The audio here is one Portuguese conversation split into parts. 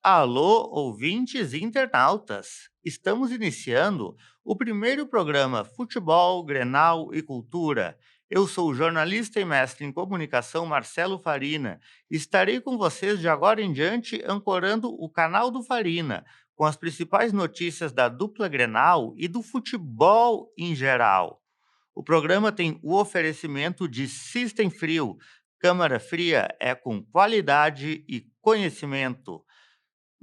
Alô, ouvintes e internautas! Estamos iniciando o primeiro programa Futebol, Grenal e Cultura. Eu sou o jornalista e mestre em comunicação Marcelo Farina. Estarei com vocês de agora em diante ancorando o canal do Farina, com as principais notícias da dupla Grenal e do futebol em geral. O programa tem o oferecimento de System Frio. Câmara fria é com qualidade e conhecimento.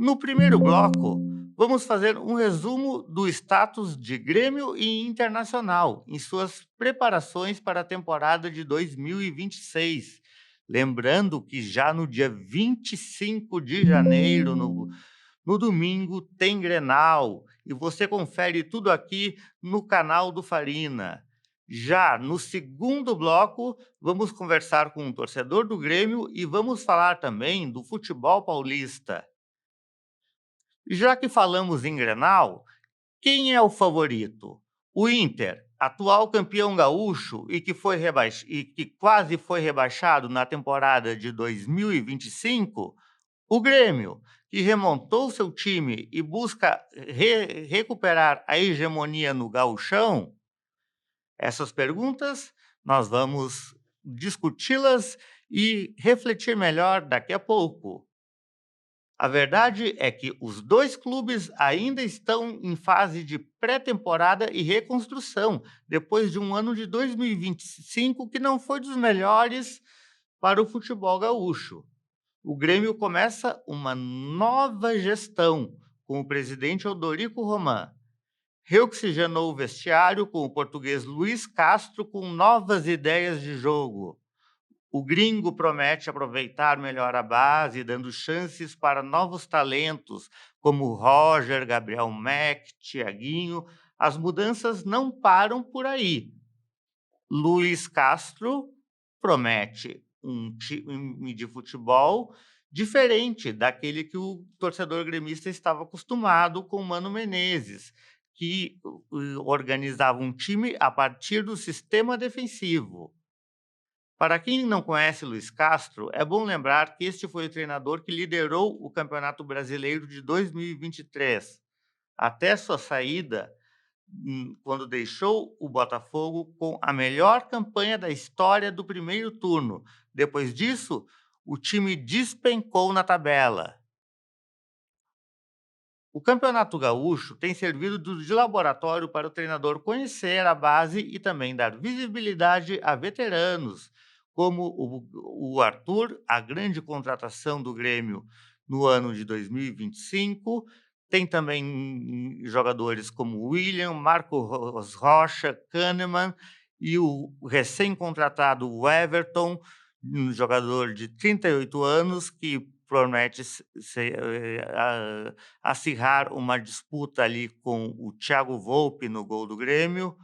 No primeiro bloco, vamos fazer um resumo do status de Grêmio e Internacional em suas preparações para a temporada de 2026. Lembrando que já no dia 25 de janeiro, no domingo, tem Grenal. E você confere tudo aqui no canal do Farina. Já no segundo bloco, vamos conversar com um torcedor do Grêmio e vamos falar também do futebol paulista. Já que falamos em Grenal, quem é o favorito? O Inter, atual campeão gaúcho e que quase foi rebaixado na temporada de 2025? O Grêmio, que remontou seu time e busca recuperar a hegemonia no gauchão? Essas perguntas nós vamos discuti-las e refletir melhor daqui a pouco. A verdade é que os dois clubes ainda estão em fase de pré-temporada e reconstrução, depois de um ano de 2025 que não foi dos melhores para o futebol gaúcho. O Grêmio começa uma nova gestão com o presidente Odorico Roman. Reoxigenou o vestiário com o português Luiz Castro com novas ideias de jogo. O gringo promete aproveitar melhor a base, dando chances para novos talentos, como Roger, Gabriel Mack, Thiaguinho. As mudanças não param por aí. Luiz Castro promete um time de futebol diferente daquele que o torcedor gremista estava acostumado com o Mano Menezes, que organizava um time a partir do sistema defensivo. Para quem não conhece Luiz Castro, é bom lembrar que este foi o treinador que liderou o Campeonato Brasileiro de 2023, até sua saída, quando deixou o Botafogo com a melhor campanha da história do primeiro turno. Depois disso, o time despencou na tabela. O Campeonato Gaúcho tem servido de laboratório para o treinador conhecer a base e também dar visibilidade a veteranos, como o Arthur, a grande contratação do Grêmio no ano de 2025. Tem também jogadores como William, Marcos Rocha, Kahneman e o recém-contratado Everton, um jogador de 38 anos que promete acirrar uma disputa ali com o Thiago Volpe no gol do Grêmio.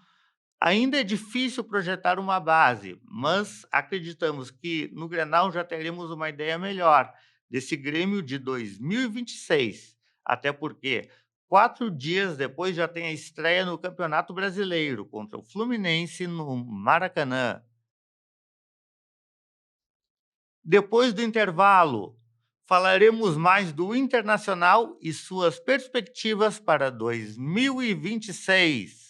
Ainda é difícil projetar uma base, mas acreditamos que no Grenal já teremos uma ideia melhor desse Grêmio de 2026, até porque 4 dias depois já tem a estreia no Campeonato Brasileiro contra o Fluminense no Maracanã. Depois do intervalo, falaremos mais do Internacional e suas perspectivas para 2026.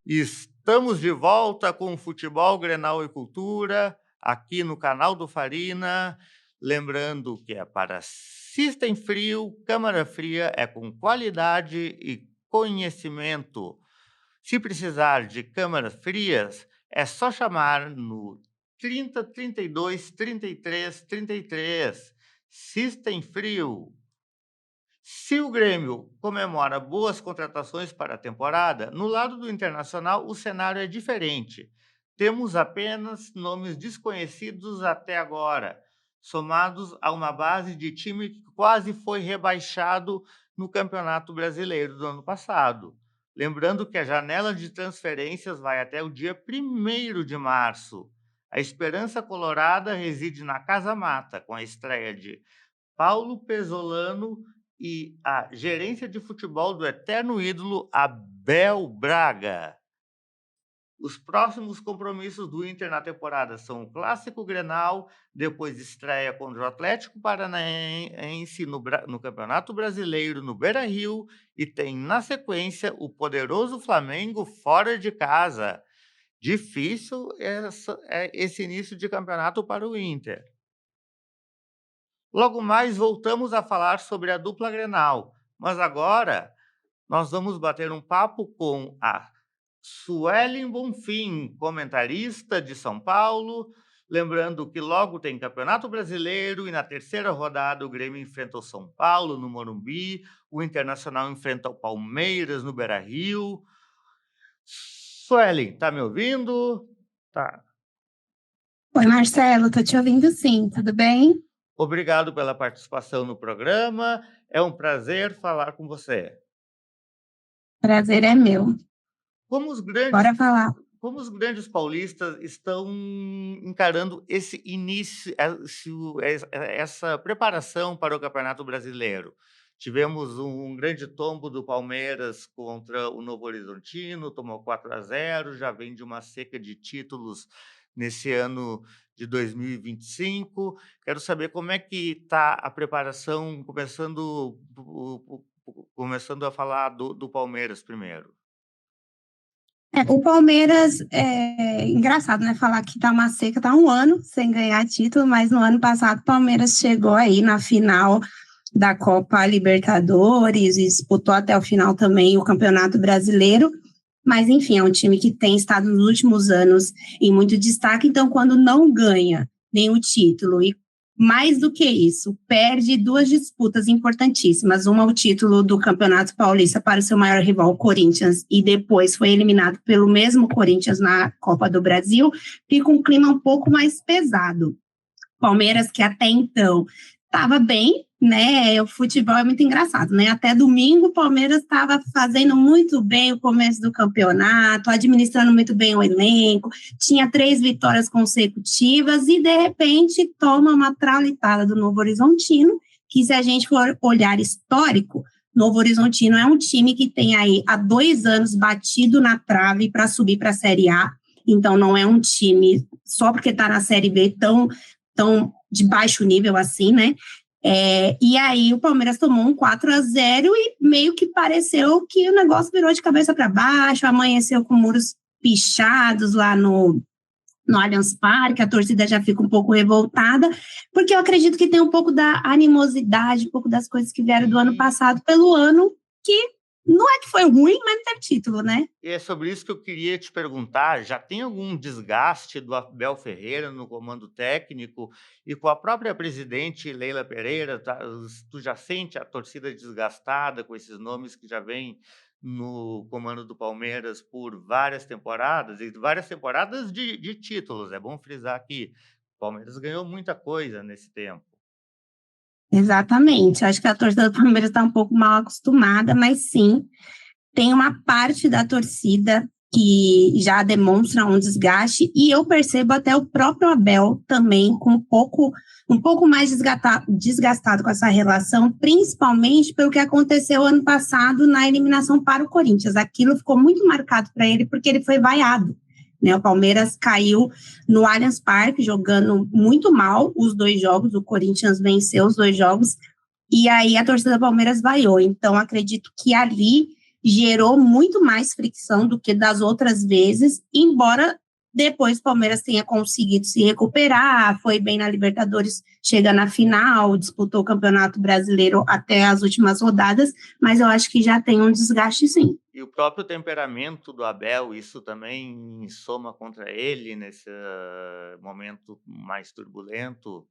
Estamos de volta com Futebol, Grenal e Cultura, aqui no canal do Farina. Lembrando que é para System Frio, Câmara Fria é com qualidade e conhecimento. Se precisar de câmaras frias, é só chamar no 30 32 33 33. System Frio. Se o Grêmio comemora boas contratações para a temporada, no lado do Internacional o cenário é diferente. Temos apenas nomes desconhecidos até agora. somados a uma base de time que quase foi rebaixado no Campeonato Brasileiro do ano passado. Lembrando que a janela de transferências vai até o dia 1º de março. A esperança colorada reside na Casa Mata, com a estreia de Paulo Pesolano e a gerência de futebol do eterno ídolo Abel Braga. Os próximos compromissos do Inter na temporada são o Clássico Grenal, depois estreia contra o Atlético Paranaense no Campeonato Brasileiro no Beira-Rio e tem na sequência o poderoso Flamengo fora de casa. Difícil esse início de campeonato para o Inter. Logo mais voltamos a falar sobre a dupla Grenal, mas agora nós vamos bater um papo com a Suelen Bonfim, comentarista de São Paulo. Lembrando que logo tem Campeonato Brasileiro e na terceira rodada o Grêmio enfrenta o São Paulo no Morumbi, o Internacional enfrenta o Palmeiras no Beira-Rio. Suelen, tá me ouvindo? Tá. Oi, Marcelo, tô te ouvindo sim, tudo bem? Obrigado pela participação no programa. É um prazer falar com você. Prazer é meu. Como os grandes Bora falar. Como os grandes paulistas estão encarando esse início, essa preparação para o Campeonato Brasileiro? Tivemos um grande tombo do Palmeiras contra o Novo Horizontino, tomou 4-0, já vem de uma seca de títulos nesse ano de 2025. Quero saber como é que está a preparação, começando a falar do Palmeiras primeiro. O Palmeiras, engraçado, né, falar que tá uma seca, tá um ano sem ganhar título, mas no ano passado o Palmeiras chegou aí na final da Copa Libertadores e disputou até o final também o Campeonato Brasileiro, mas enfim, é um time que tem estado nos últimos anos em muito destaque, então quando não ganha nenhum título e mais do que isso, perde duas disputas importantíssimas. Uma, o título do Campeonato Paulista para o seu maior rival, o Corinthians, e depois foi eliminado pelo mesmo Corinthians na Copa do Brasil, fica um clima um pouco mais pesado. Palmeiras, que até então estava bem, né? O futebol é muito engraçado, né? Até domingo o Palmeiras estava fazendo muito bem o começo do campeonato, administrando muito bem o elenco, tinha 3 vitórias consecutivas e, de repente, toma uma traulitada do Novo Horizontino, que, se a gente for olhar histórico, Novo Horizontino é um time que tem aí há 2 anos batido na trave para subir para a Série A, então não é um time, só porque está na Série B, tão de baixo nível assim, né? E aí o Palmeiras tomou um 4-0 e meio que pareceu que o negócio virou de cabeça para baixo, amanheceu com muros pichados lá no Allianz Parque, a torcida já fica um pouco revoltada, porque eu acredito que tem um pouco da animosidade, um pouco das coisas que vieram do ano passado pelo ano, que não é que foi ruim, mas não teve título, né? E é sobre isso que eu queria te perguntar. Já tem algum desgaste do Abel Ferreira no comando técnico e com a própria presidente Leila Pereira? Tu já sente a torcida desgastada com esses nomes que já vêm no comando do Palmeiras por várias temporadas, e várias temporadas de títulos. É bom frisar aqui, o Palmeiras ganhou muita coisa nesse tempo. Exatamente, acho que a torcida do Palmeiras está um pouco mal acostumada, mas sim, tem uma parte da torcida que já demonstra um desgaste, e eu percebo até o próprio Abel também com um pouco mais desgastado com essa relação, principalmente pelo que aconteceu ano passado na eliminação para o Corinthians. Aquilo ficou muito marcado para ele, porque ele foi vaiado, né? O Palmeiras caiu no Allianz Parque, jogando muito mal os 2 jogos, o Corinthians venceu os 2 jogos, e aí a torcida do Palmeiras vaiou. Então, acredito que ali gerou muito mais fricção do que das outras vezes, embora depois o Palmeiras tenha conseguido se recuperar, foi bem na Libertadores, chega na final, disputou o Campeonato Brasileiro até as últimas rodadas, mas eu acho que já tem um desgaste, sim. E o próprio temperamento do Abel, isso também soma contra ele nesse momento mais turbulento?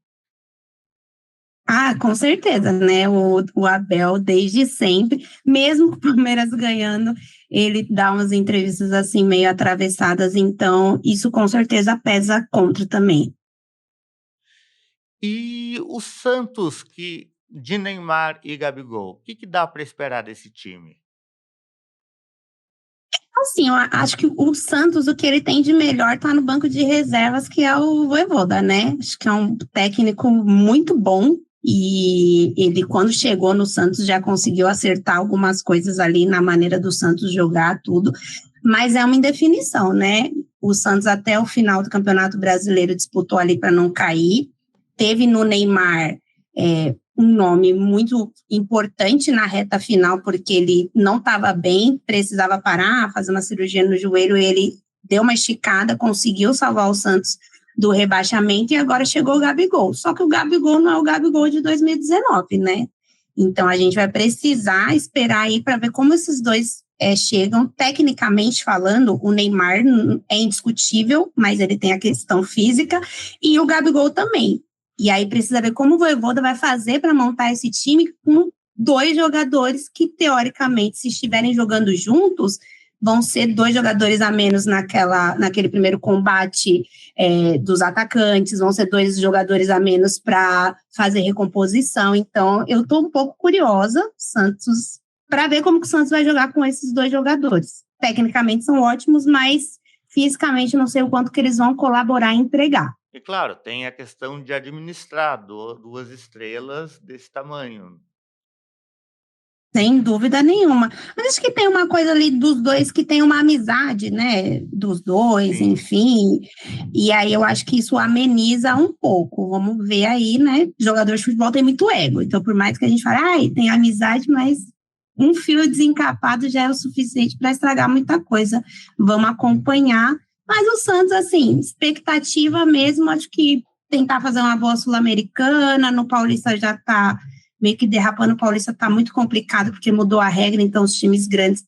Ah, com certeza, né? O Abel, desde sempre, mesmo com o Palmeiras ganhando, ele dá umas entrevistas assim meio atravessadas, então isso com certeza pesa contra também. E o Santos de Neymar e Gabigol, o que dá para esperar desse time? Assim, eu acho que o Santos, o que ele tem de melhor tá no banco de reservas, que é o Vojvoda, né? Acho que é um técnico muito bom e ele, quando chegou no Santos, já conseguiu acertar algumas coisas ali na maneira do Santos jogar tudo, mas é uma indefinição, né? O Santos, até o final do Campeonato Brasileiro, disputou ali para não cair, teve no Neymar um nome muito importante na reta final, porque ele não estava bem, precisava parar, fazer uma cirurgia no joelho, ele deu uma esticada, conseguiu salvar o Santos do rebaixamento e agora chegou o Gabigol. Só que o Gabigol não é o Gabigol de 2019, né? Então a gente vai precisar esperar aí para ver como esses dois chegam. Tecnicamente falando, o Neymar é indiscutível, mas ele tem a questão física, e o Gabigol também. E aí precisa ver como o Vojvoda vai fazer para montar esse time com dois jogadores que, teoricamente, se estiverem jogando juntos, vão ser dois jogadores a menos naquele primeiro combate dos atacantes, vão ser dois jogadores a menos para fazer recomposição. Então, eu estou um pouco curiosa, Santos, para ver como que o Santos vai jogar com esses dois jogadores. Tecnicamente são ótimos, mas fisicamente não sei o quanto que eles vão colaborar e entregar. E claro, tem a questão de administrar 2 estrelas desse tamanho. Sem dúvida nenhuma. Mas acho que tem uma coisa ali dos dois que tem uma amizade, né? Dos dois, Sim. enfim. E aí eu acho que isso ameniza um pouco. Vamos ver aí, né? Jogador de futebol tem muito ego. Então, por mais que a gente fale, ai, tem amizade, mas um fio desencapado já é o suficiente para estragar muita coisa. Vamos acompanhar. Mas o Santos, assim, expectativa mesmo, acho que tentar fazer uma boa Sul-Americana, no Paulista já está meio que derrapando. O Paulista está muito complicado, porque mudou a regra, então os times grandes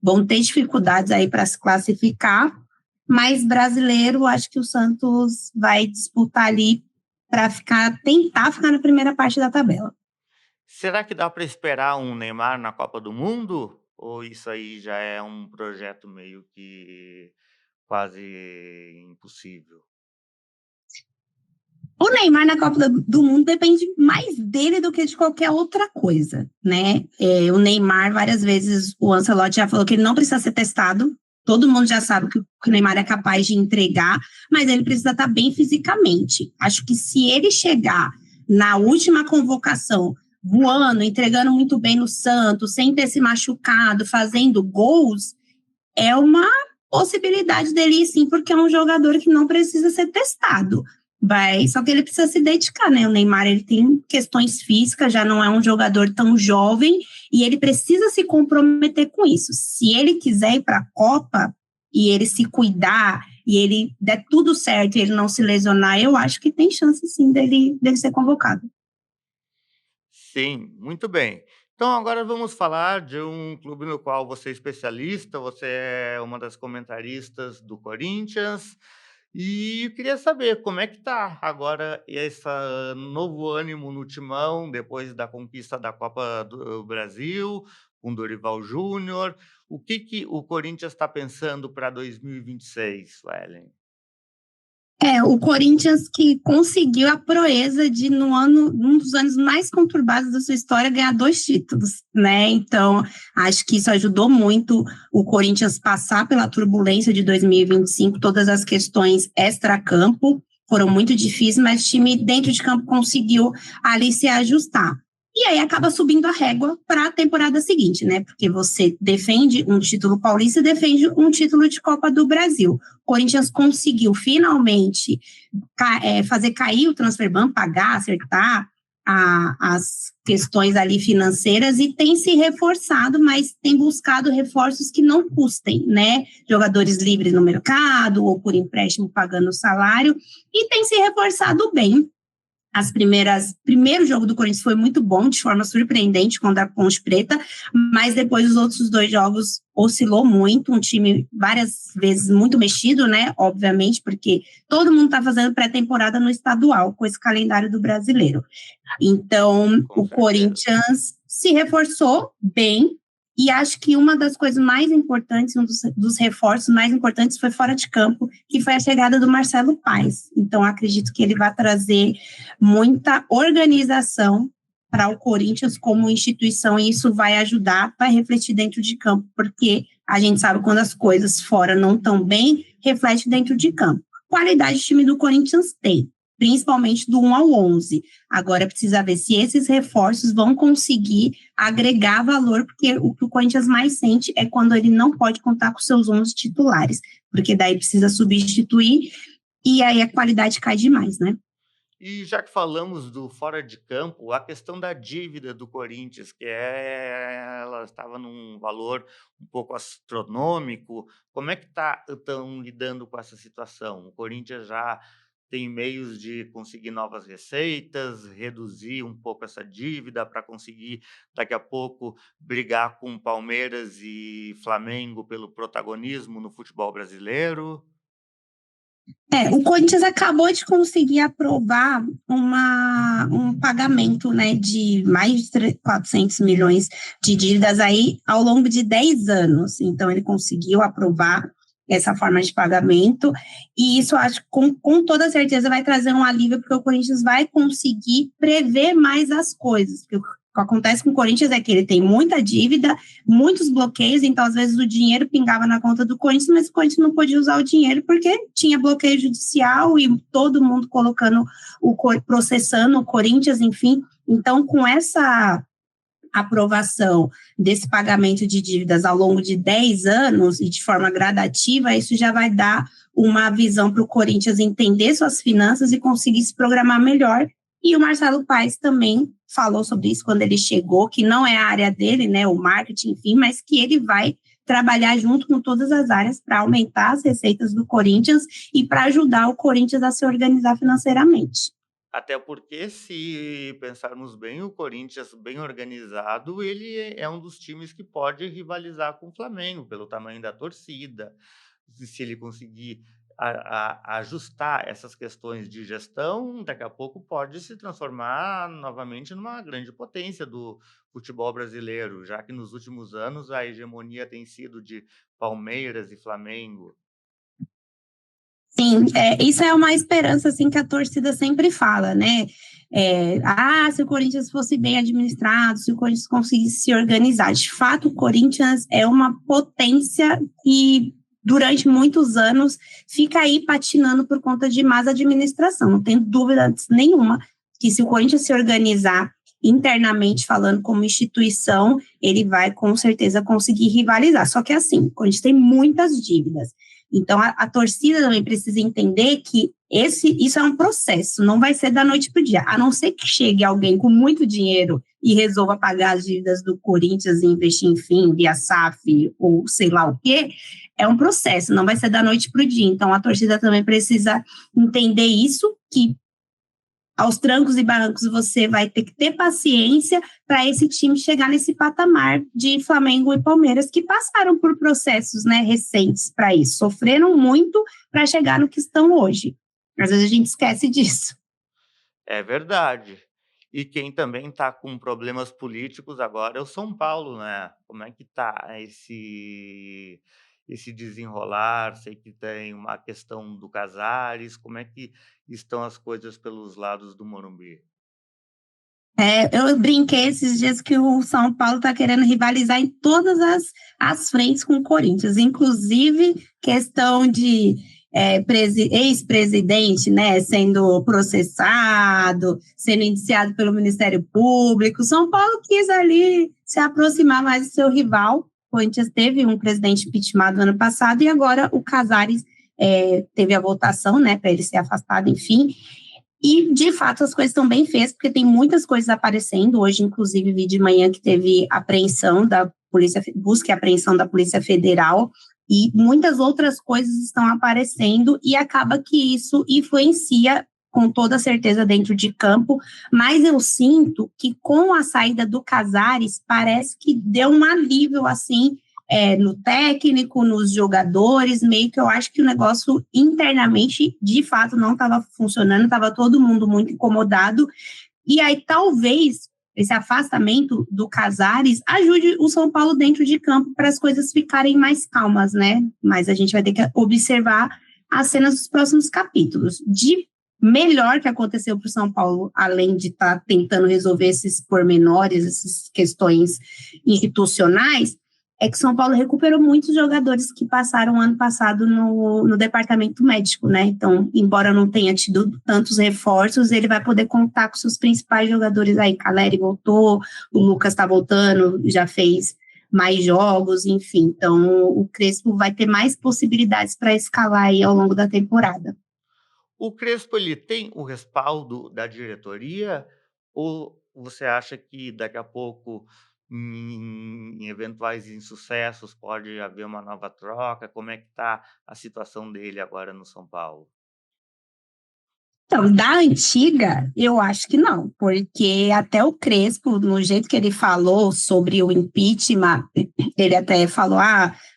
vão ter dificuldades aí para se classificar, mas brasileiro, acho que o Santos vai disputar ali para tentar ficar na primeira parte da tabela. Será que dá para esperar um Neymar na Copa do Mundo? Ou isso aí já é um projeto meio que quase impossível? O Neymar na Copa do Mundo depende mais dele do que de qualquer outra coisa, né? O Neymar, várias vezes, o Ancelotti já falou que ele não precisa ser testado. Todo mundo já sabe que o Neymar é capaz de entregar, mas ele precisa estar bem fisicamente. Acho que se ele chegar na última convocação, voando, entregando muito bem no Santos, sem ter se machucado, fazendo gols, é uma possibilidade dele ir sim, porque é um jogador que não precisa ser testado. Só que ele precisa se dedicar, né? O Neymar, ele tem questões físicas, já não é um jogador tão jovem e ele precisa se comprometer com isso. Se ele quiser ir para a Copa e ele se cuidar e ele der tudo certo e ele não se lesionar, eu acho que tem chance sim dele ser convocado. Sim, muito bem. Então agora vamos falar de um clube no qual você é especialista, você é uma das comentaristas do Corinthians, e eu queria saber como é que tá agora esse novo ânimo no Timão, depois da conquista da Copa do Brasil, com Dorival Júnior. O que o Corinthians está pensando para 2026, Suelen? O Corinthians que conseguiu a proeza de, num dos anos mais conturbados da sua história, ganhar 2 títulos, né? Então, acho que isso ajudou muito o Corinthians passar pela turbulência de 2025, todas as questões extra-campo foram muito difíceis, mas o time dentro de campo conseguiu ali se ajustar. E aí acaba subindo a régua para a temporada seguinte, né? Porque você defende um título paulista e defende um título de Copa do Brasil. O Corinthians conseguiu finalmente fazer cair o transfer ban, pagar, acertar as questões ali financeiras e tem se reforçado, mas tem buscado reforços que não custem, né? Jogadores livres no mercado ou por empréstimo pagando salário, e tem se reforçado bem. Primeiro jogo do Corinthians foi muito bom, de forma surpreendente, contra a Ponte Preta, mas depois os outros 2 jogos oscilou muito, um time várias vezes muito mexido, né, obviamente, porque todo mundo está fazendo pré-temporada no estadual, com esse calendário do brasileiro. Então, Com o certeza. Corinthians se reforçou bem, E acho que uma das coisas mais importantes, dos reforços mais importantes foi fora de campo, que foi a chegada do Marcelo Paes. Então, acredito que ele vai trazer muita organização para o Corinthians como instituição, e isso vai ajudar, vai refletir dentro de campo, porque a gente sabe quando as coisas fora não estão bem, reflete dentro de campo. Qualidade de time do Corinthians tem, principalmente do 1 ao 11. Agora precisa ver se esses reforços vão conseguir agregar valor, porque o que o Corinthians mais sente é quando ele não pode contar com seus 11 titulares, porque daí precisa substituir e aí a qualidade cai demais, né? E já que falamos do fora de campo, a questão da dívida do Corinthians, ela estava num valor um pouco astronômico, como é que estão lidando com essa situação? O Corinthians já tem meios de conseguir novas receitas, reduzir um pouco essa dívida para conseguir daqui a pouco brigar com Palmeiras e Flamengo pelo protagonismo no futebol brasileiro? O Corinthians acabou de conseguir aprovar um pagamento, né, de mais de 400 milhões de dívidas aí ao longo de 10 anos. Então, ele conseguiu aprovar essa forma de pagamento, e isso, acho que com toda certeza vai trazer um alívio, porque o Corinthians vai conseguir prever mais as coisas, porque o que acontece com o Corinthians é que ele tem muita dívida, muitos bloqueios, então às vezes o dinheiro pingava na conta do Corinthians, mas o Corinthians não podia usar o dinheiro porque tinha bloqueio judicial e todo mundo processando o Corinthians, enfim. Então, com essa aprovação desse pagamento de dívidas ao longo de 10 anos e de forma gradativa, isso já vai dar uma visão para o Corinthians entender suas finanças e conseguir se programar melhor. E o Marcelo Paes também falou sobre isso quando ele chegou, que não é a área dele, né, o marketing, enfim, mas que ele vai trabalhar junto com todas as áreas para aumentar as receitas do Corinthians e para ajudar o Corinthians a se organizar financeiramente. Até porque, se pensarmos bem, o Corinthians bem organizado, ele é um dos times que pode rivalizar com o Flamengo pelo tamanho da torcida. Se ele conseguir ajustar essas questões de gestão, daqui a pouco pode se transformar novamente numa grande potência do futebol brasileiro, já que nos últimos anos a hegemonia tem sido de Palmeiras e Flamengo. Sim, isso é uma esperança assim que a torcida sempre fala, né? Se o Corinthians fosse bem administrado, se o Corinthians conseguisse se organizar. De fato, o Corinthians é uma potência que durante muitos anos fica aí patinando por conta de má administração. Não tenho dúvida nenhuma que se o Corinthians se organizar internamente falando como instituição, ele vai com certeza conseguir rivalizar. Só que assim, o Corinthians tem muitas dívidas. Então, a torcida também precisa entender que isso é um processo, não vai ser da noite para o dia. A não ser que chegue alguém com muito dinheiro e resolva pagar as dívidas do Corinthians e investir, enfim, via SAF ou sei lá o quê, é um processo, não vai ser da noite para o dia. Então, a torcida também precisa entender isso, que aos trancos e barrancos você vai ter que ter paciência para esse time chegar nesse patamar de Flamengo e Palmeiras, que passaram por processos, né, recentes para isso, sofreram muito para chegar no que estão hoje. Às vezes a gente esquece disso. É verdade. E quem também está com problemas políticos agora é o São Paulo, né? Como é que tá esse desenrolar? Sei que tem uma questão do Casares, como é que estão as coisas pelos lados do Morumbi? Eu brinquei esses dias que o São Paulo está querendo rivalizar em todas as frentes com o Corinthians, inclusive questão de ex-presidente, né, sendo processado, sendo indiciado pelo Ministério Público. São Paulo quis ali se aproximar mais do seu rival. O Corinthians teve um presidente impeachment no ano passado e agora o Casares teve a votação, né, para ele ser afastado, enfim. E, de fato, as coisas estão bem feitas, porque tem muitas coisas aparecendo. Hoje, inclusive, vi de manhã que teve apreensão da Polícia, busca e apreensão da Polícia Federal, e muitas outras coisas estão aparecendo, e acaba que isso influencia, com toda certeza, dentro de campo, mas eu sinto que, com a saída do Casares, parece que deu um alívio, assim, no técnico, nos jogadores, meio que eu acho que o negócio internamente, de fato, não estava funcionando, estava todo mundo muito incomodado, e aí talvez, esse afastamento do Casares ajude o São Paulo dentro de campo para as coisas ficarem mais calmas, né? Mas a gente vai ter que observar as cenas dos próximos capítulos. De melhor que aconteceu para o São Paulo, além de estar tentando resolver esses pormenores, essas questões institucionais, é que São Paulo recuperou muitos jogadores que passaram ano passado no departamento médico, né? Então, embora não tenha tido tantos reforços, ele vai poder contar com seus principais jogadores aí. Caleri voltou, o Lucas está voltando, já fez mais jogos, enfim. Então, o Crespo vai ter mais possibilidades para escalar aí ao longo da temporada. O Crespo ele tem o respaldo da diretoria ou você acha que daqui a pouco, em eventuais insucessos, pode haver uma nova troca? Como é que está a situação dele agora no São Paulo? Então, da antiga, eu acho que não, porque até o Crespo, no jeito que ele falou sobre o impeachment, ele até falou,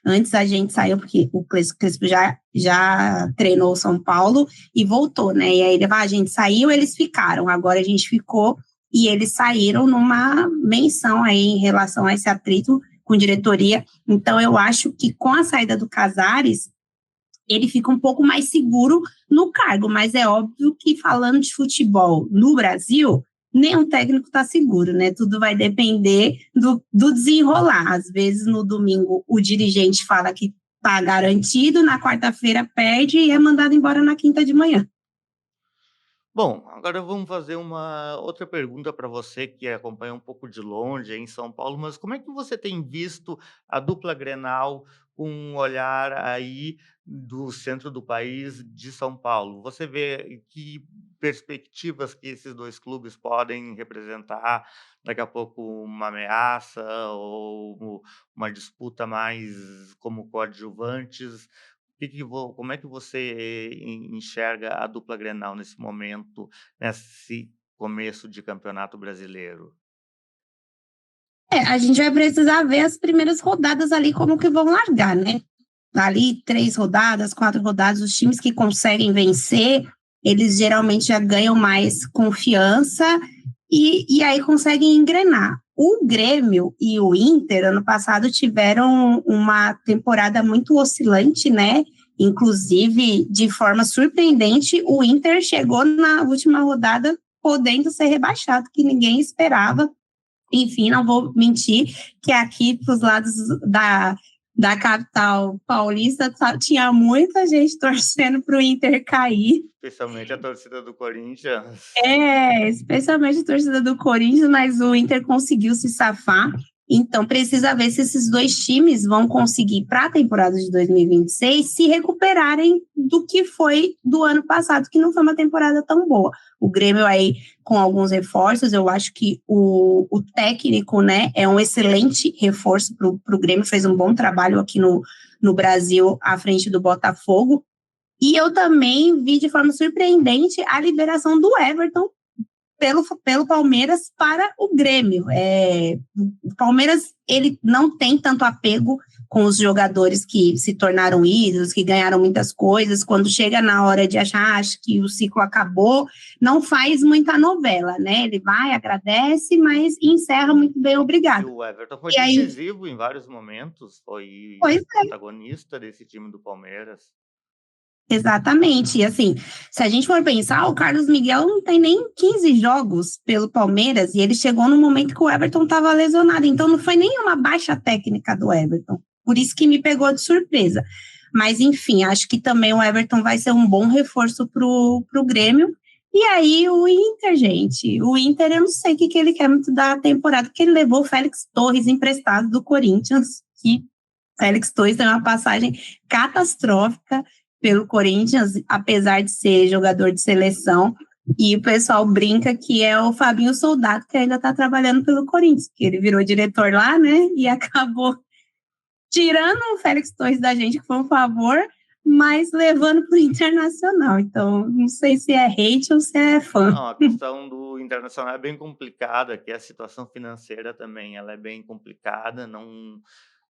antes a gente saiu, porque o Crespo já treinou o São Paulo e voltou, né? E aí ele a gente saiu, eles ficaram, agora a gente ficou e eles saíram numa menção aí em relação a esse atrito com diretoria. Então, eu acho que com a saída do Casares, ele fica um pouco mais seguro no cargo, mas é óbvio que falando de futebol no Brasil, nenhum técnico está seguro, né? Tudo vai depender do desenrolar. Às vezes, no domingo, o dirigente fala que está garantido, na quarta-feira perde e é mandado embora na quinta de manhã. Bom, agora vamos fazer uma outra pergunta para você que acompanha um pouco de longe aí em São Paulo, mas como é que você tem visto a dupla Grenal com um olhar aí do centro do país de São Paulo? Você vê que perspectivas que esses dois clubes podem representar daqui a pouco uma ameaça ou uma disputa mais como coadjuvantes? Como é que você enxerga a dupla Grenal nesse momento, nesse começo de campeonato brasileiro? A gente vai precisar ver as primeiras rodadas ali, como que vão largar, né? Ali, 3 rodadas, 4 rodadas, os times que conseguem vencer, eles geralmente já ganham mais confiança e aí conseguem engrenar. O Grêmio e o Inter, ano passado, tiveram uma temporada muito oscilante, né? Inclusive, de forma surpreendente, o Inter chegou na última rodada podendo ser rebaixado, que ninguém esperava. Enfim, não vou mentir que aqui para os lados da capital paulista tinha muita gente torcendo para o Inter cair. Especialmente a torcida do Corinthians. Especialmente a torcida do Corinthians, mas o Inter conseguiu se safar. Então, precisa ver se esses dois times vão conseguir, para a temporada de 2026, se recuperarem do que foi do ano passado, que não foi uma temporada tão boa. O Grêmio aí, com alguns reforços, eu acho que o técnico, né, é um excelente reforço para o Grêmio, fez um bom trabalho aqui no Brasil, à frente do Botafogo. E eu também vi de forma surpreendente a liberação do Everton pelo Palmeiras para o Grêmio. O Palmeiras ele não tem tanto apego com os jogadores que se tornaram ídolos, que ganharam muitas coisas. Quando chega na hora de achar acho que o ciclo acabou, não faz muita novela, né? Ele vai, agradece, mas encerra muito bem, E obrigado. o Everton foi E aí, decisivo em vários momentos, foi pois protagonista desse time do Palmeiras. exatamente. E assim, se a gente for pensar, o Carlos Miguel não tem nem 15 jogos pelo Palmeiras e ele chegou no momento que o Everton estava lesionado. Então não foi nenhuma baixa técnica do Everton. Por isso que me pegou de surpresa. Mas enfim, acho que também o Everton vai ser um bom reforço pro Grêmio. E aí o Inter, gente, o Inter eu não sei o que ele quer muito da temporada, porque ele levou o Félix Torres emprestado do Corinthians, que Félix Torres tem uma passagem catastrófica pelo Corinthians, apesar de ser jogador de seleção, e o pessoal brinca que é o Fabinho Soldado que ainda está trabalhando pelo Corinthians, que ele virou diretor lá, né, e acabou tirando o Félix Torres da gente, que foi um favor, mas levando para o Internacional. Então, não sei se é hate ou se é fã. Não, a questão do Internacional é bem complicada, que a situação financeira também, ela é bem complicada,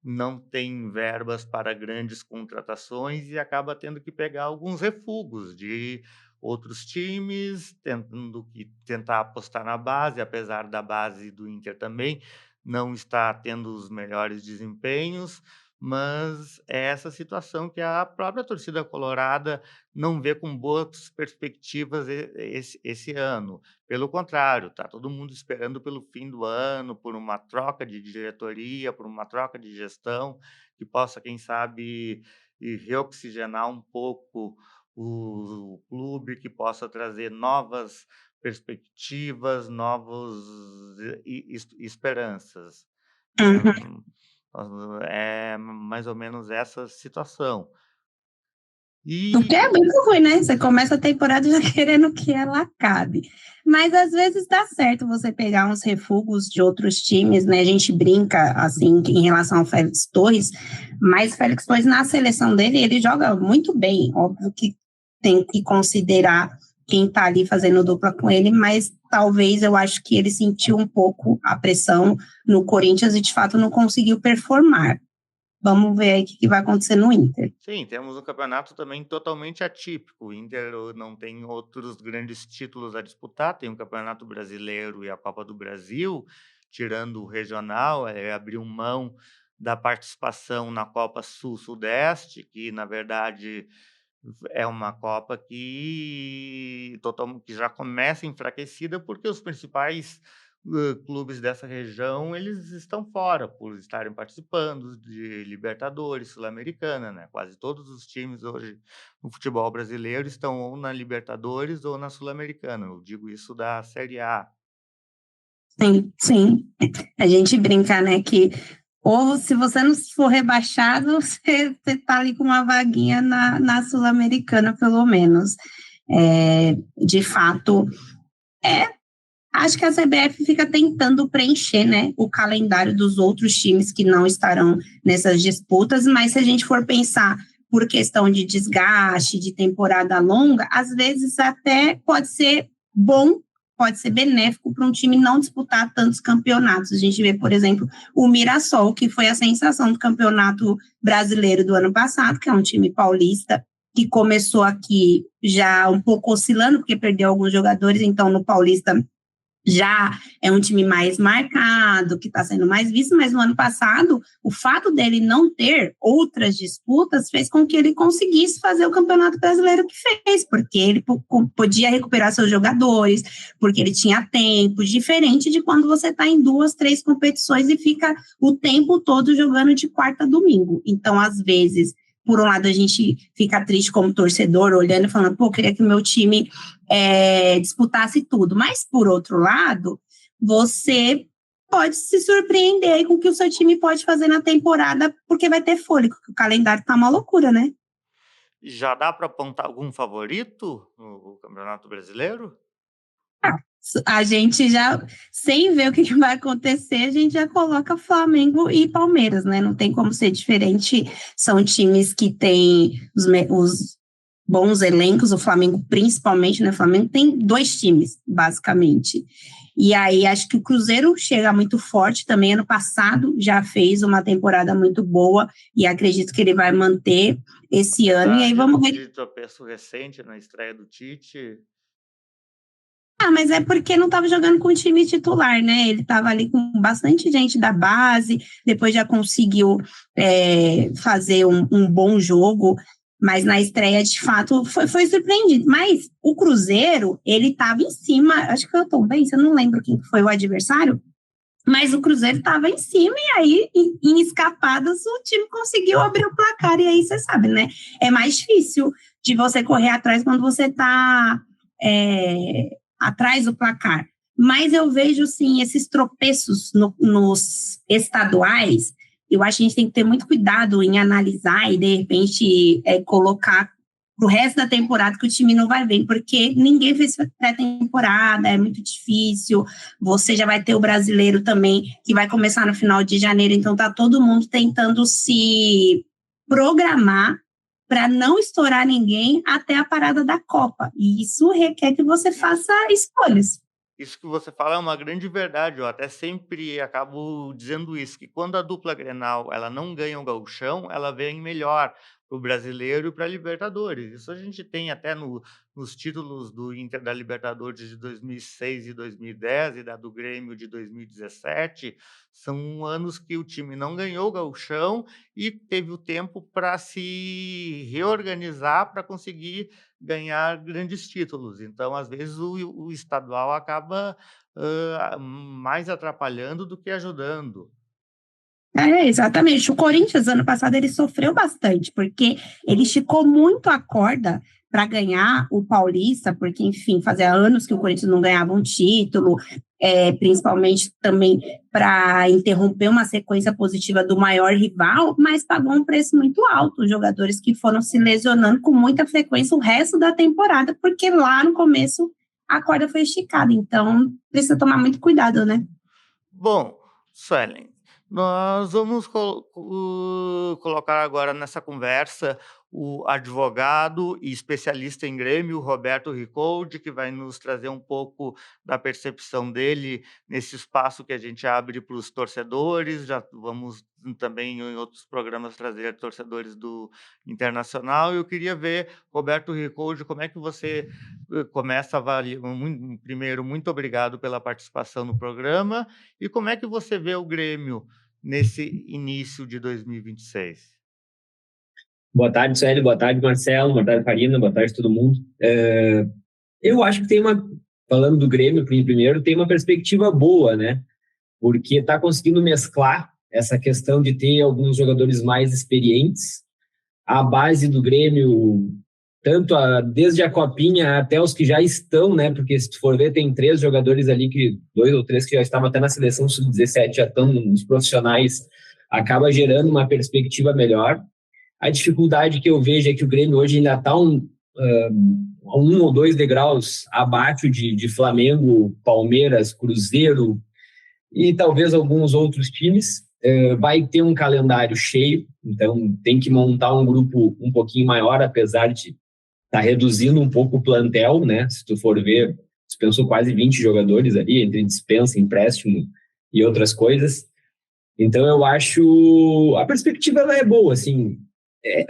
não tem verbas para grandes contratações e acaba tendo que pegar alguns refugos de outros times, tentar apostar na base, apesar da base do Inter também não estar tendo os melhores desempenhos, mas é essa situação que a própria torcida colorada não vê com boas perspectivas esse ano. Pelo contrário, está todo mundo esperando pelo fim do ano, por uma troca de diretoria, por uma troca de gestão, que possa, quem sabe, reoxigenar um pouco o clube, que possa trazer novas perspectivas, novos esperanças. Uhum. É mais ou menos essa situação. O que E é muito ruim, né? Você começa a temporada já querendo que ela acabe. Mas às vezes dá certo você pegar uns refugos de outros times, né? A gente brinca assim em relação ao Félix Torres, mas o Félix Torres na seleção dele, ele joga muito bem. Óbvio que tem que considerar quem tá ali fazendo dupla com ele, mas talvez eu acho que ele sentiu um pouco a pressão no Corinthians e de fato não conseguiu performar. Vamos ver aí o que vai acontecer no Inter. sim, temos um campeonato também totalmente atípico. O Inter não tem outros grandes títulos a disputar, tem o Campeonato Brasileiro e a Copa do Brasil, tirando o regional, abriu mão da participação na Copa Sul-Sudeste, que na verdade é uma Copa que já começa enfraquecida, porque os principais clubes dessa região eles estão fora, por estarem participando de Libertadores, Sul-Americana, né? Quase todos os times hoje no futebol brasileiro estão ou na Libertadores ou na Sul-Americana. Eu digo isso da Série A. Sim, sim. A gente brinca, né, que ou se você não for rebaixado, você tá ali com uma vaguinha na Sul-Americana, pelo menos. De fato, acho que a CBF fica tentando preencher, né, o calendário dos outros times que não estarão nessas disputas, mas se a gente for pensar por questão de desgaste, de temporada longa, às vezes até pode ser bom, pode ser benéfico para um time não disputar tantos campeonatos. A gente vê, por exemplo, o Mirassol, que foi a sensação do campeonato brasileiro do ano passado, que é um time paulista que começou aqui já um pouco oscilando, porque perdeu alguns jogadores, então no Paulista já é um time mais marcado, que está sendo mais visto, mas no ano passado, o fato dele não ter outras disputas fez com que ele conseguisse fazer o Campeonato Brasileiro que fez, porque ele podia recuperar seus jogadores, porque ele tinha tempo, diferente de quando você está em 2, 3 competições e fica o tempo todo jogando de quarta a domingo. Então, às vezes, por um lado, a gente fica triste como torcedor, olhando e falando, pô, queria que o meu time disputasse tudo. Mas, por outro lado, você pode se surpreender aí com o que o seu time pode fazer na temporada, porque vai ter fôlego, que o calendário tá uma loucura, né? Já dá para apontar algum favorito no Campeonato Brasileiro? A gente já, sem ver o que vai acontecer, a gente já coloca Flamengo e Palmeiras, né? Não tem como ser diferente. São times que têm os bons elencos, o Flamengo principalmente, né? O Flamengo tem 2 times, basicamente. E aí acho que o Cruzeiro chega muito forte também. Ano passado já fez uma temporada muito boa e acredito que ele vai manter esse ano. E aí vamos ver. De tropeço recente na estreia do Tite. Ah, mas é porque não estava jogando com o time titular, né? Ele estava ali com bastante gente da base, depois já conseguiu fazer um bom jogo, mas na estreia, de fato, foi surpreendido. Mas o Cruzeiro, ele estava em cima, acho que eu estou bem, eu não lembro quem foi o adversário, mas o Cruzeiro estava em cima e aí, em escapadas, o time conseguiu abrir o placar, e aí você sabe, né? É mais difícil de você correr atrás quando você está atrás do placar. Mas eu vejo, sim, esses tropeços nos estaduais, eu acho que a gente tem que ter muito cuidado em analisar e, de repente, colocar para o resto da temporada que o time não vai bem, porque ninguém fez pré-temporada, é muito difícil. Você já vai ter o brasileiro também, que vai começar no final de janeiro, então tá todo mundo tentando se programar para não estourar ninguém até a parada da Copa. E isso requer que você faça escolhas. Isso que você fala é uma grande verdade, eu até sempre acabo dizendo isso, que quando a dupla Grenal ela não ganha o gauchão, ela vem melhor, para o Brasileiro e para a Libertadores. Isso a gente tem até nos títulos do Inter da Libertadores de 2006 e 2010 e da do Grêmio de 2017. São anos que o time não ganhou o Gauchão e teve o tempo para se reorganizar para conseguir ganhar grandes títulos. Então, às vezes, o estadual acaba mais atrapalhando do que ajudando. É, exatamente. O Corinthians, ano passado, ele sofreu bastante, porque ele esticou muito a corda para ganhar o Paulista, porque, enfim, fazia anos que o Corinthians não ganhava um título, principalmente também para interromper uma sequência positiva do maior rival, mas pagou um preço muito alto. Os jogadores que foram se lesionando com muita frequência o resto da temporada, porque lá no começo a corda foi esticada. Então, precisa tomar muito cuidado, né? Bom, Suelen, nós vamos colocar agora nessa conversa o advogado e especialista em Grêmio, Roberto Ricoldi, que vai nos trazer um pouco da percepção dele nesse espaço que a gente abre para os torcedores. Já vamos também em outros programas trazer torcedores do Internacional. Eu queria ver, Roberto Ricoldi, como é que você começa a avaliar. Primeiro, muito obrigado pela participação no programa. E como é que você vê o Grêmio nesse início de 2026? Boa tarde, Sueli. Boa tarde, Marcelo. Boa tarde, Farina. Boa tarde, todo mundo. Eu acho que falando do Grêmio primeiro, tem uma perspectiva boa, né? Porque está conseguindo mesclar essa questão de ter alguns jogadores mais experientes. A base do Grêmio, desde a Copinha até os que já estão, né? Porque se tu for ver, tem 3 jogadores ali, 2 ou 3 que já estavam até na seleção sub-17, já estão nos profissionais, acaba gerando uma perspectiva melhor. A dificuldade que eu vejo é que o Grêmio hoje ainda está um ou 2 degraus abaixo de Flamengo, Palmeiras, Cruzeiro e talvez alguns outros times. Vai ter um calendário cheio, então tem que montar um grupo um pouquinho maior, apesar de estar reduzindo um pouco o plantel, né? Se tu for ver, dispensou quase 20 jogadores ali, entre dispensa, empréstimo e outras coisas. Então eu acho a perspectiva ela é boa, assim.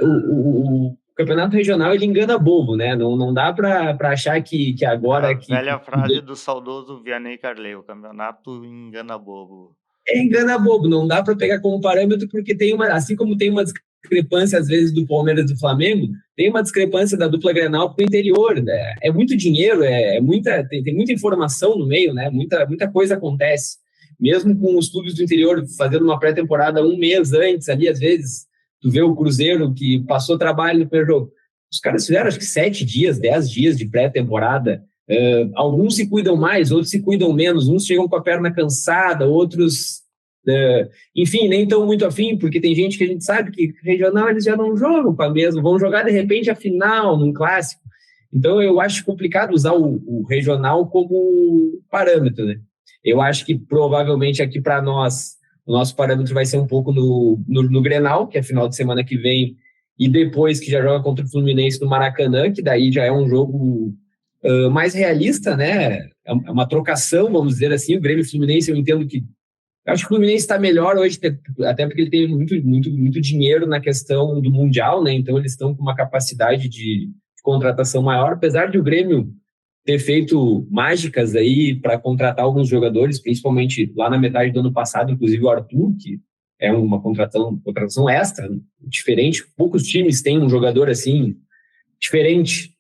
O campeonato regional ele engana bobo, né? Não dá para achar que agora... Velha frase do saudoso Vianney Carlet, o campeonato engana bobo. Engana bobo, não dá para pegar como parâmetro, porque assim como tem uma discrepância às vezes do Palmeiras e do Flamengo, tem uma discrepância da dupla Grenal com o interior, né? É muito dinheiro, tem muita informação no meio, né? Muita coisa acontece. Mesmo com os clubes do interior fazendo uma pré-temporada um mês antes ali, às vezes, tu vê o Cruzeiro que passou trabalho no primeiro jogo. Os caras fizeram acho que 7 dias, 10 dias de pré-temporada. Alguns se cuidam mais, outros se cuidam menos. Uns chegam com a perna cansada, outros... enfim, nem tão muito afim, porque tem gente que a gente sabe que regional eles já não jogam com a mesma, vão jogar de repente a final, num clássico. Então eu acho complicado usar o regional como parâmetro, né? Eu acho que provavelmente aqui para nós o nosso parâmetro vai ser um pouco no Grenal, que é final de semana que vem, e depois que já joga contra o Fluminense no Maracanã, que daí já é um jogo mais realista, né? É uma trocação, vamos dizer assim. O Grêmio e o Fluminense, eu entendo que... Eu acho que o Fluminense está melhor hoje, até porque ele tem muito dinheiro na questão do Mundial, né? Então eles estão com uma capacidade de contratação maior, apesar de o Grêmio ter feito mágicas aí para contratar alguns jogadores, principalmente lá na metade do ano passado, inclusive o Arthur, que é uma contratação extra, diferente. Poucos times têm um jogador assim, diferente.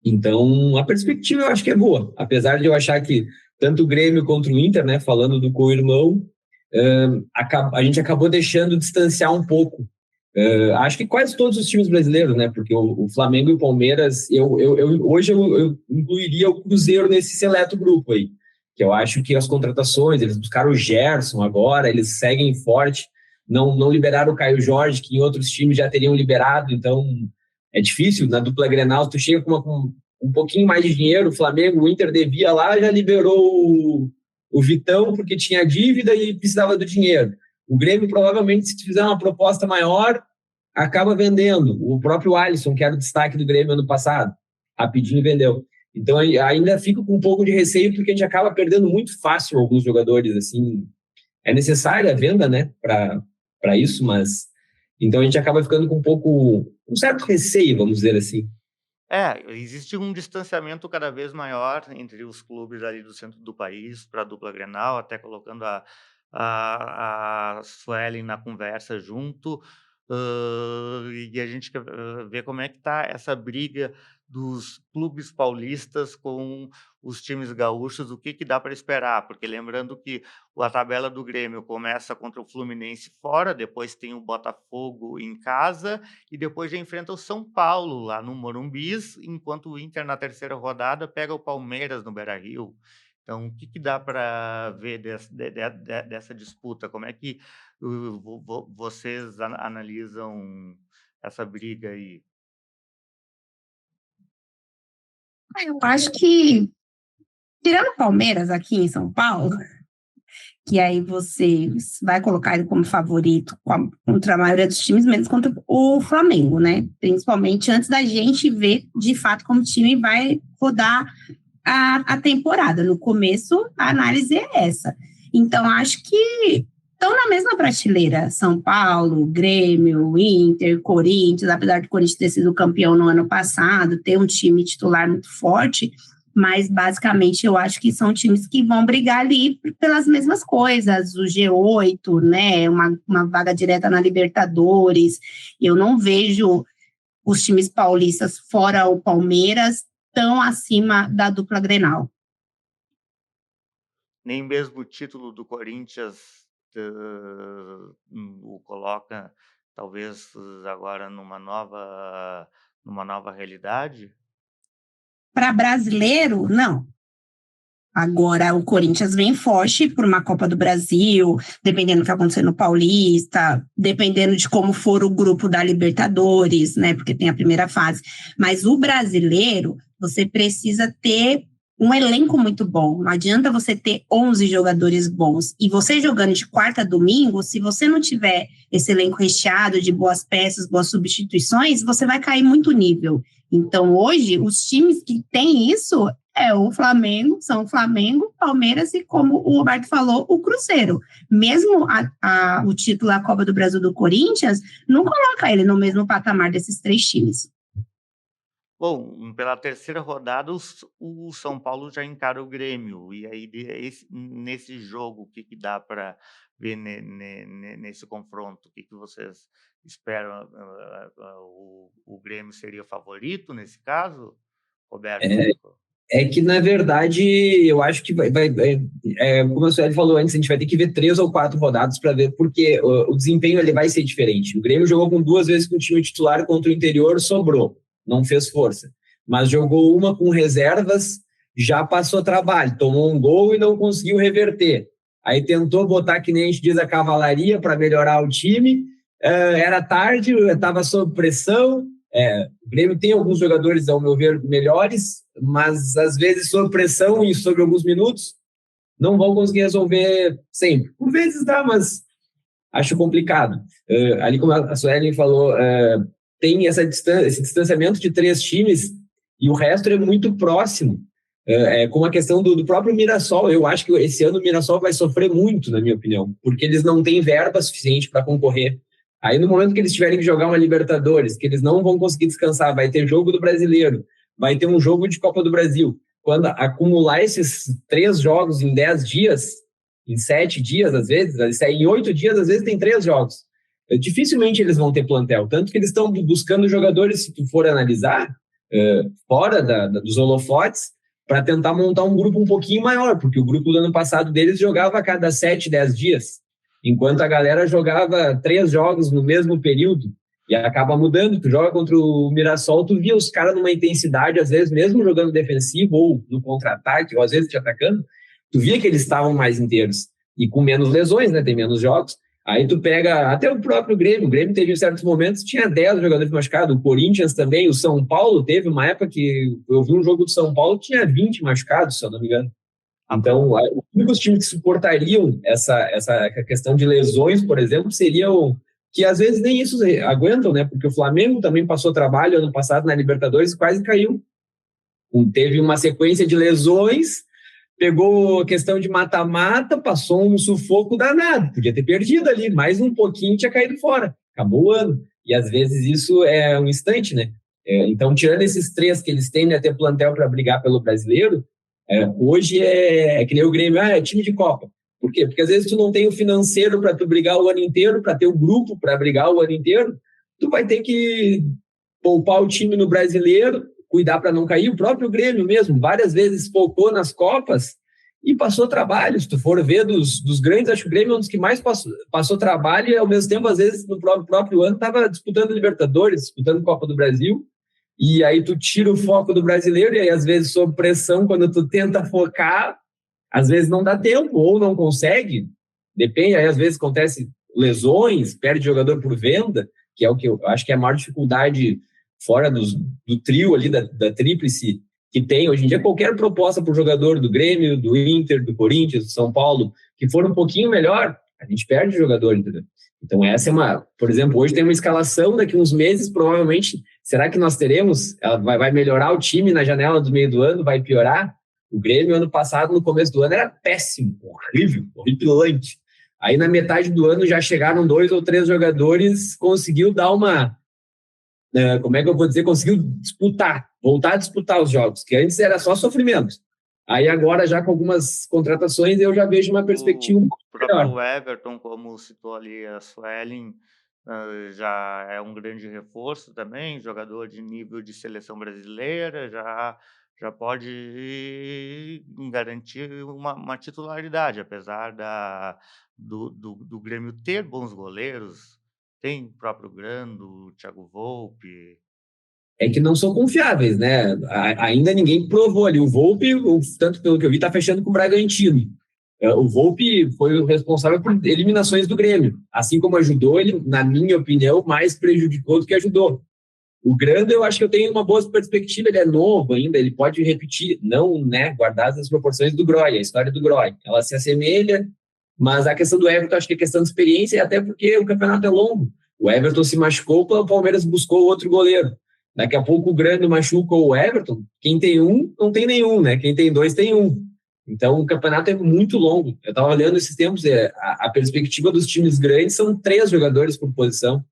Então, a perspectiva eu acho que é boa, apesar de eu achar que tanto o Grêmio contra o Inter, né, falando do co-irmão, a gente acabou deixando distanciar um pouco. Acho que quase todos os times brasileiros, né? Porque o Flamengo e o Palmeiras, hoje eu incluiria o Cruzeiro nesse seleto grupo aí, que eu acho que as contratações, eles buscaram o Gerson agora, eles seguem forte, não liberaram o Caio Jorge, que em outros times já teriam liberado, então é difícil. Na dupla Grenal, tu chega com um pouquinho mais de dinheiro, o Flamengo, o Inter devia lá, já liberou o Vitão porque tinha dívida e precisava do dinheiro. O Grêmio, provavelmente, se fizer uma proposta maior, acaba vendendo. O próprio Alisson, que era o destaque do Grêmio ano passado, rapidinho vendeu. Então, ainda fico com um pouco de receio, porque a gente acaba perdendo muito fácil alguns jogadores. Assim, é necessária a venda, né, para isso, mas Então a gente acaba ficando com um certo receio, vamos dizer assim. Existe um distanciamento cada vez maior entre os clubes ali do centro do país para a dupla Grenal, até colocando a Suelen na conversa junto, e a gente quer ver como é que está essa briga dos clubes paulistas com os times gaúchos, o que que dá para esperar, porque lembrando que a tabela do Grêmio começa contra o Fluminense fora, depois tem o Botafogo em casa, e depois já enfrenta o São Paulo lá no Morumbis, enquanto o Inter na terceira rodada pega o Palmeiras no Beira-Rio. Então, o que que dá para ver dessa disputa? Como é que vocês analisam essa briga aí? Eu acho que, tirando o Palmeiras aqui em São Paulo, que aí você vai colocar ele como favorito contra a maioria dos times, menos contra o Flamengo, né? Principalmente antes da gente ver, de fato, como o time vai rodar a temporada. No começo, a análise é essa. Então, acho que estão na mesma prateleira. São Paulo, Grêmio, Inter, Corinthians, apesar de o Corinthians ter sido campeão no ano passado, ter um time titular muito forte, mas basicamente eu acho que são times que vão brigar ali pelas mesmas coisas, o G8, né, uma vaga direta na Libertadores. Eu não vejo os times paulistas, fora o Palmeiras, tão acima da dupla Grenal. Nem mesmo o título do Corinthians o coloca, talvez, agora numa nova realidade? Para brasileiro, não. Agora, o Corinthians vem forte por uma Copa do Brasil, dependendo do que acontecer no Paulista, dependendo de como for o grupo da Libertadores, né? Porque tem a primeira fase. Mas o brasileiro, você precisa ter um elenco muito bom. Não adianta você ter 11 jogadores bons. E você jogando de quarta a domingo, se você não tiver esse elenco recheado de boas peças, boas substituições, você vai cair muito nível. Então, hoje, os times que têm isso é o Flamengo, são o Flamengo, Palmeiras e, como o Roberto falou, o Cruzeiro. Mesmo o título da Copa do Brasil do Corinthians, não coloca ele no mesmo patamar desses três times. Bom, pela terceira rodada, o São Paulo já encara o Grêmio. E aí, nesse jogo, o que que dá para ver nesse confronto? O que que vocês esperam? O Grêmio seria favorito nesse caso, Roberto? É que, na verdade, eu acho que como a Sueli falou antes, a gente vai ter que ver 3 ou 4 rodadas para ver, porque o desempenho ele vai ser diferente. O Grêmio jogou com 2 vezes com o time titular contra o Interior, sobrou, não fez força. Mas jogou uma com reservas, já passou trabalho, tomou um gol e não conseguiu reverter. Aí tentou botar, que nem a gente diz, a cavalaria para melhorar o time. Era tarde, estava sob pressão. O Grêmio tem alguns jogadores, ao meu ver, melhores, mas às vezes sob pressão e sobre alguns minutos não vão conseguir resolver sempre. Por vezes dá, mas acho complicado. Ali, como a Suelen falou, tem esse distanciamento de 3 times e o resto é muito próximo. Com a questão do próprio Mirassol, eu acho que esse ano o Mirassol vai sofrer muito, na minha opinião, porque eles não têm verba suficiente para concorrer. Aí, no momento que eles tiverem que jogar uma Libertadores, que eles não vão conseguir descansar, vai ter jogo do Brasileiro, vai ter um jogo de Copa do Brasil. Quando acumular esses 3 jogos em 10 dias, em 7 dias, às vezes, em 8 dias, às vezes tem 3 jogos. Dificilmente eles vão ter plantel. Tanto que eles estão buscando jogadores, se tu for analisar, fora dos holofotes, para tentar montar um grupo um pouquinho maior, porque o grupo do ano passado deles jogava a cada 7, 10 dias. Enquanto a galera jogava 3 jogos no mesmo período, e acaba mudando. Tu joga contra o Mirassol, tu via os caras numa intensidade, às vezes, mesmo jogando defensivo ou no contra-ataque, ou às vezes te atacando, tu via que eles estavam mais inteiros. E com menos lesões, né? Tem menos jogos. Aí tu pega até o próprio Grêmio. O Grêmio teve, em certos momentos, tinha 10 jogadores machucados. O Corinthians também. O São Paulo teve uma época que eu vi um jogo do São Paulo, tinha 20 machucados, se eu não me engano. Então, os únicos times que suportariam essa questão de lesões, por exemplo, seriam que às vezes nem isso aguentam, né? Porque o Flamengo também passou trabalho ano passado na Libertadores e quase caiu. Teve uma sequência de lesões, pegou a questão de mata-mata, passou um sufoco danado. Podia ter perdido ali, mais um pouquinho tinha caído fora. acabou o ano. E às vezes isso é um instante, né? Então, tirando esses 3 que eles tendem a ter plantel para brigar pelo brasileiro, hoje é que nem o Grêmio, é time de Copa. Por quê? Porque às vezes tu não tem o financeiro para tu brigar o ano inteiro, para ter o grupo para brigar o ano inteiro, tu vai ter que poupar o time no brasileiro, cuidar para não cair. O próprio Grêmio mesmo, várias vezes focou nas Copas e passou trabalho. Se tu for ver dos grandes, acho que o Grêmio é um dos que mais passou trabalho e, ao mesmo tempo, às vezes, no próprio ano, estava disputando Libertadores, disputando Copa do Brasil, e aí tu tira o foco do brasileiro e aí, às vezes, sob pressão, quando tu tenta focar, às vezes não dá tempo ou não consegue, depende, aí às vezes acontece lesões, perde jogador por venda, que é o que eu acho que é a maior dificuldade fora do trio ali, da tríplice que tem hoje em dia. Qualquer proposta para o jogador do Grêmio, do Inter, do Corinthians, do São Paulo, que for um pouquinho melhor, a gente perde o jogador, entendeu? Então essa é por exemplo, hoje tem uma escalação, daqui uns meses, provavelmente, será que nós teremos? Ela vai melhorar o time na janela do meio do ano, vai piorar? O Grêmio, ano passado, no começo do ano, era péssimo, horrível, horripilante. Aí, na metade do ano, já chegaram 2 ou 3 jogadores, conseguiu dar uma... como é que eu vou dizer? Conseguiu voltar a disputar os jogos, que antes era só sofrimento. Aí, agora, já com algumas contratações, eu já vejo uma perspectiva um pouco melhor. O próprio Everton, como citou ali a Suelen, já é um grande reforço também, jogador de nível de seleção brasileira, já pode garantir uma titularidade, apesar do Grêmio ter bons goleiros, tem o próprio Grando, o Thiago Volpe. É que não são confiáveis, né? Ainda ninguém provou ali. O Volpe, tanto pelo que eu vi, está fechando com o Bragantino. O Volpe foi o responsável por eliminações do Grêmio. Assim como ajudou, ele, na minha opinião, mais prejudicou do que ajudou. O Grando, eu acho que eu tenho uma boa perspectiva, ele é novo ainda, ele pode repetir, não, né, guardadas as proporções do Groy, a história do Groy. Ela se assemelha, mas a questão do Everton, acho que é questão de experiência, e até porque o campeonato é longo. O Everton se machucou, o Palmeiras buscou outro goleiro. Daqui a pouco o Grando machucou o Everton, quem tem um, não tem nenhum, né? Quem tem 2, tem um. Então, o campeonato é muito longo. Eu estava olhando esses tempos, a perspectiva dos times grandes são 3 jogadores por posição.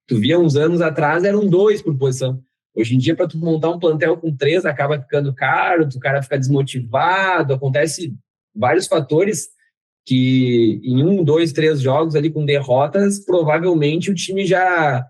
Tu via uns anos atrás, eram 2 por posição. Hoje em dia, para tu montar um plantel com 3, acaba ficando caro, o cara fica desmotivado, acontece vários fatores que em 1, 2, 3 jogos ali com derrotas, provavelmente o time já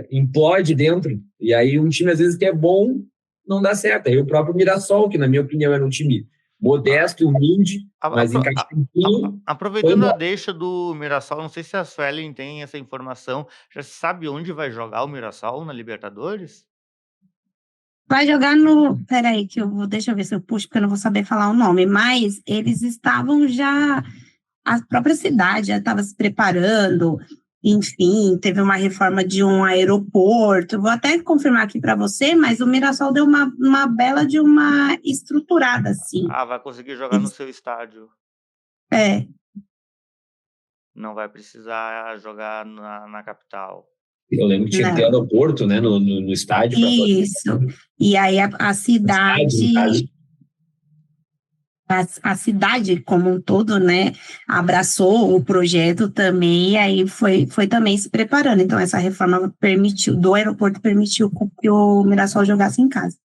implode dentro. E aí um time, às vezes, que é bom, não dá certo. Aí o próprio Mirassol, que na minha opinião era um time modesto, humilde, mas encaixadinho. Aproveitando a deixa do Mirassol, não sei se a Suelen tem essa informação, já se sabe onde vai jogar o Mirassol na Libertadores? Vai jogar Peraí, deixa eu ver se eu puxo, porque eu não vou saber falar o nome, mas eles estavam já... A própria cidade já estava se preparando, enfim, teve uma reforma de um aeroporto. Vou até confirmar aqui para você, mas o Mirassol deu uma bela de uma estruturada, assim. Vai conseguir jogar no seu estádio. Não vai precisar jogar na capital. Eu lembro que tinha que ter aeroporto, né, no estádio. Isso. E aí a cidade... A cidade como um todo, né, abraçou o projeto também, e aí foi também se preparando. Então, essa reforma do aeroporto permitiu que o Mirassol jogasse em casa.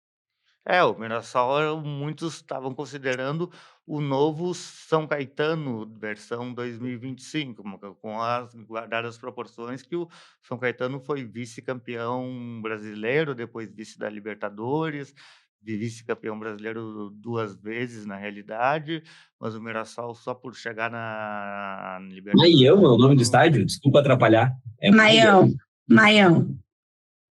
O Mirassol, muitos estavam considerando o novo São Caetano, versão 2025, com as guardadas proporções que o São Caetano foi vice-campeão brasileiro, depois vice da Libertadores, vice-campeão brasileiro 2 vezes, na realidade, mas o Mirassol, só por chegar na Libertadores... Maião é o nome do estádio? Desculpa atrapalhar. Maião.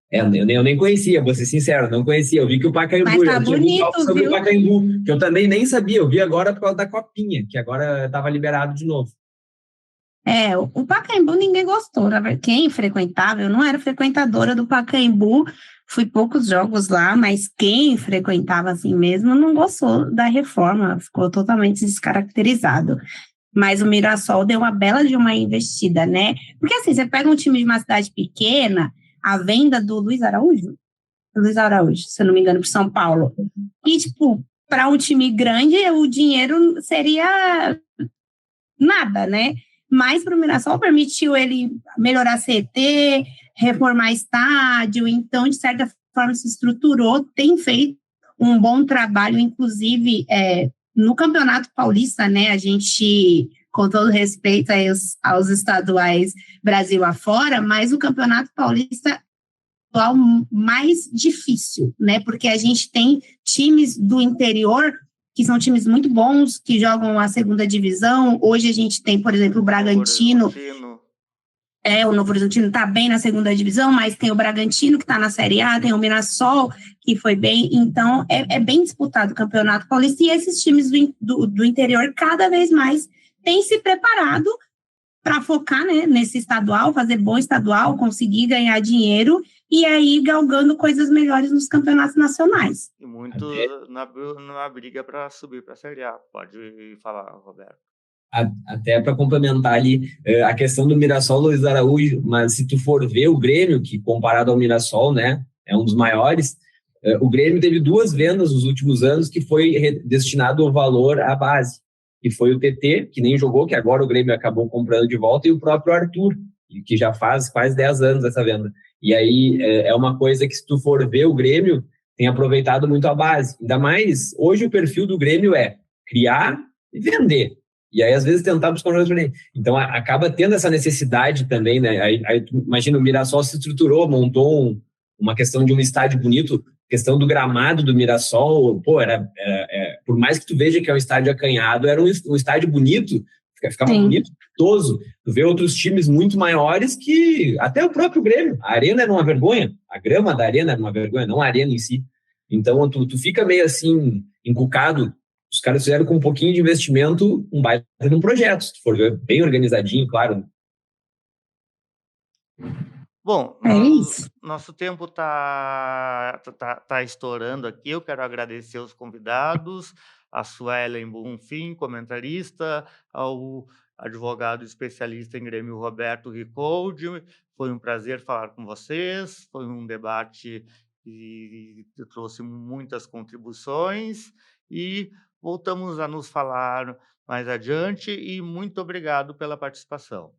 Eu nem conhecia, vou ser sincero, não conhecia. Eu vi que o Pacaembu... Mas tá bonito, viu? O Pacaembu, que eu também nem sabia. Eu vi agora por causa da Copinha, que agora estava liberado de novo. O Pacaembu ninguém gostou. Quem frequentava, eu não era frequentadora do Pacaembu, fui poucos jogos lá, mas quem frequentava assim mesmo não gostou da reforma, ficou totalmente descaracterizado. Mas o Mirassol deu uma bela de uma investida, né? Porque assim, você pega um time de uma cidade pequena, a venda do Luiz Araújo, se eu não me engano, para São Paulo, e tipo, para um time grande, o dinheiro seria nada, né? mas para o Mirassol permitiu ele melhorar CT, reformar estádio, então, de certa forma, se estruturou, tem feito um bom trabalho, inclusive no Campeonato Paulista, né? A gente, com todo respeito aí aos estaduais Brasil afora, mas o Campeonato Paulista é o mais difícil, né? Porque a gente tem times do interior que são times muito bons, que jogam a segunda divisão. Hoje a gente tem, por exemplo, o Bragantino. O Novo Horizontino está bem na segunda divisão, mas tem o Bragantino que está na Série A, tem o Mirassol que foi bem, então é bem disputado o Campeonato Paulista, e esses times do interior cada vez mais têm se preparado para focar, né, nesse estadual, fazer bom estadual, conseguir ganhar dinheiro e aí galgando coisas melhores nos campeonatos nacionais. E muito na briga para subir para a Série A. Pode falar, Roberto. Até para complementar ali a questão do Mirassol, Luiz Araújo, mas se tu for ver o Grêmio, que comparado ao Mirassol, né, é um dos maiores, o Grêmio teve 2 vendas nos últimos anos que foi destinado o valor à base, que foi o TT, que nem jogou, que agora o Grêmio acabou comprando de volta, e o próprio Arthur, que já faz quase 10 anos essa venda. E aí é uma coisa que, se tu for ver, o Grêmio tem aproveitado muito a base. Ainda mais, hoje o perfil do Grêmio é criar e vender. E aí, às vezes, tentar buscar um jogador diferente. Então, acaba tendo essa necessidade também, né? Aí imagina, o Mirassol se estruturou, montou uma questão de um estádio bonito, questão do gramado do Mirassol, pô, por mais que tu veja que é um estádio acanhado, era um estádio bonito, ficava bonito, gostoso. Tu vê outros times muito maiores que, até o próprio Grêmio, a arena era uma vergonha, a grama da arena era uma vergonha, não a arena em si. Então, tu fica meio assim, encucado. Os caras fizeram com um pouquinho de investimento um baita de um projeto, se for ver, bem organizadinho, claro. Bom, nosso tempo tá estourando aqui. Eu quero agradecer os convidados, a Suelen Bonfim, comentarista, ao advogado especialista em Grêmio Roberto Ricoldi. Foi um prazer falar com vocês. Foi um debate que trouxe muitas contribuições e voltamos a nos falar mais adiante, e muito obrigado pela participação.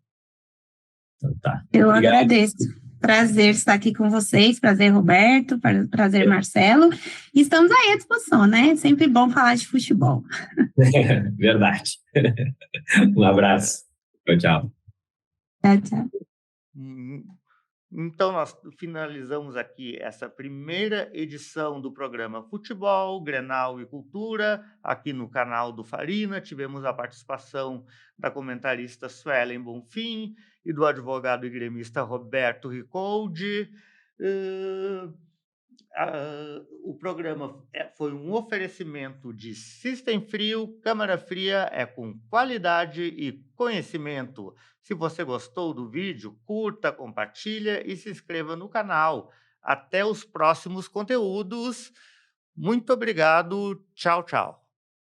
Então, tá. Eu Obrigado. agradeço. Prazer estar aqui com vocês, prazer, Roberto, prazer, Marcelo. E estamos aí à disposição, né? Sempre bom falar de futebol. Verdade. Um abraço. Tchau, tchau. Tchau, tchau. Então, nós finalizamos aqui essa primeira edição do programa Futebol, Grenal e Cultura, aqui no canal do Farina. Tivemos a participação da comentarista Suelen Bonfim e do advogado e gremista Roberto Ricoldi. O programa foi um oferecimento de System Frio. Câmara Fria é com qualidade e conhecimento. Se você gostou do vídeo, curta, compartilha e se inscreva no canal. Até os próximos conteúdos. Muito obrigado. Tchau, tchau.